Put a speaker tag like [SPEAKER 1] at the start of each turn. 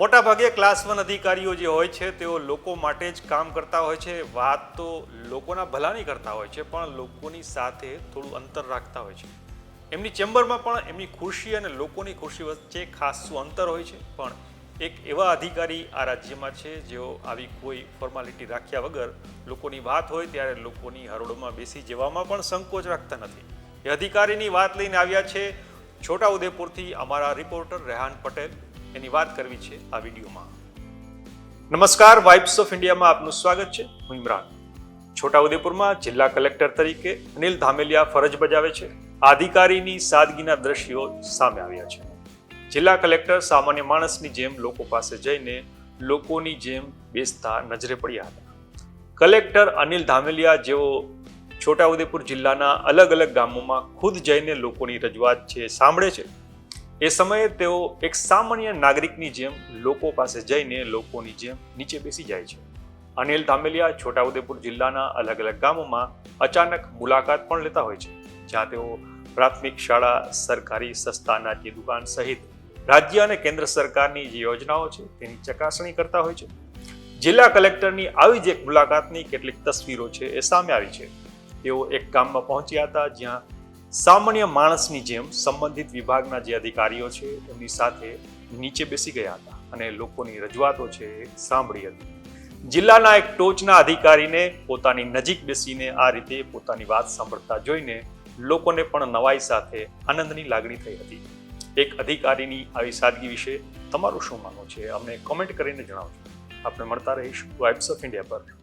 [SPEAKER 1] મોટાભાગે ક્લાસ 1 અધિકારીઓ જે હોય છે તેઓ લોકો માટે જ કામ કરતા હોય છે. વાત તો લોકોના ભલાની કરતા હોય છે, પણ લોકોની સાથે થોડું અંતર રાખતા હોય છે. એમની ચેમ્બરમાં પણ એમની ખુરશી અને લોકોની ખુરશી વચ્ચે ખાસું અંતર હોય છે. પણ એક એવા અધિકારી આ રાજ્યમાં છે જેઓ આવી કોઈ ફોર્માલિટી રાખ્યા વગર લોકોની વાત હોય ત્યારે લોકોની હરોળમાં બેસી જવામાં પણ સંકોચ રાખતા નથી. એ અધિકારીની વાત લઈને આવ્યા છે છોટાઉદેપુરથી અમારા રિપોર્ટર રેહાન પટેલ. એની વાત કરવી છે આ વિડીયોમાં. નમસ્કાર, વાઇબ્સ ઓફ ઇન્ડિયામાં આપનું સ્વાગત છે. હું ઇમરાન. છોટાઉદેપુરમાં જિલ્લા કલેક્ટર તરીકે અનિલ ધામેલિયા ફરજ બજાવે છે. આ અધિકારીની સાદગીના દ્રશ્યો સામે આવ્યા છે. જિલ્લા કલેક્ટર સામાન્ય માણસની જેમ લોકો પાસે જઈને લોકોની જેમ બેસતા નજરે પડ્યા હતા. કલેક્ટર અનિલ ધામેલિયા જેઓ છોટાઉદેપુર જિલ્લાના અલગ અલગ ગામોમાં ખુદ જઈને લોકોની રજૂઆત છે સાંભળે છે, એ સમયે તેઓ એક સામાન્ય નાગરિકની જેમ લોકો પાસે જઈને લોકોની જેમ નીચે બેસી જાય છે. અનિલ ધામેલિયા છોટાઉદેપુર જિલ્લાના અલગ અલગ ગામોમાં અચાનક મુલાકાત પણ લેતા હોય છે, જ્યાં તેઓ પ્રાથમિક શાળા, સરકારી સસ્તા અનાજની દુકાન સહિત રાજ્ય અને કેન્દ્ર સરકારની જે યોજનાઓ છે તેની ચકાસણી કરતા હોય છે. જિલ્લા કલેક્ટરની આવી જ એક મુલાકાતની કેટલીક તસવીરો છે એ સામે આવી છે. તેઓ એક ગામમાં પહોંચ્યા હતા જ્યાં સામાન્ય માણસની જેમ સંબંધિત વિભાગના જે અધિકારીઓ છે એમની સાથે નીચે બેસી ગયા હતા અને લોકોની રજૂઆતો છે એ સાંભળી હતી. જિલ્લાના એક ટોચના અધિકારીને પોતાની નજીક બેસીને આ રીતે પોતાની વાત સાંભળતા જોઈને લોકોને પણ નવાઈ સાથે આનંદની લાગણી થઈ હતી. એક અધિકારીની આવી સાદગી વિશે તમારું શું માનવું છે? અમને કોમેન્ટ કરીને જણાવજો. આપણે મળતા રહીશું વાઇબ્સ ઓફ ઇન્ડિયા પર.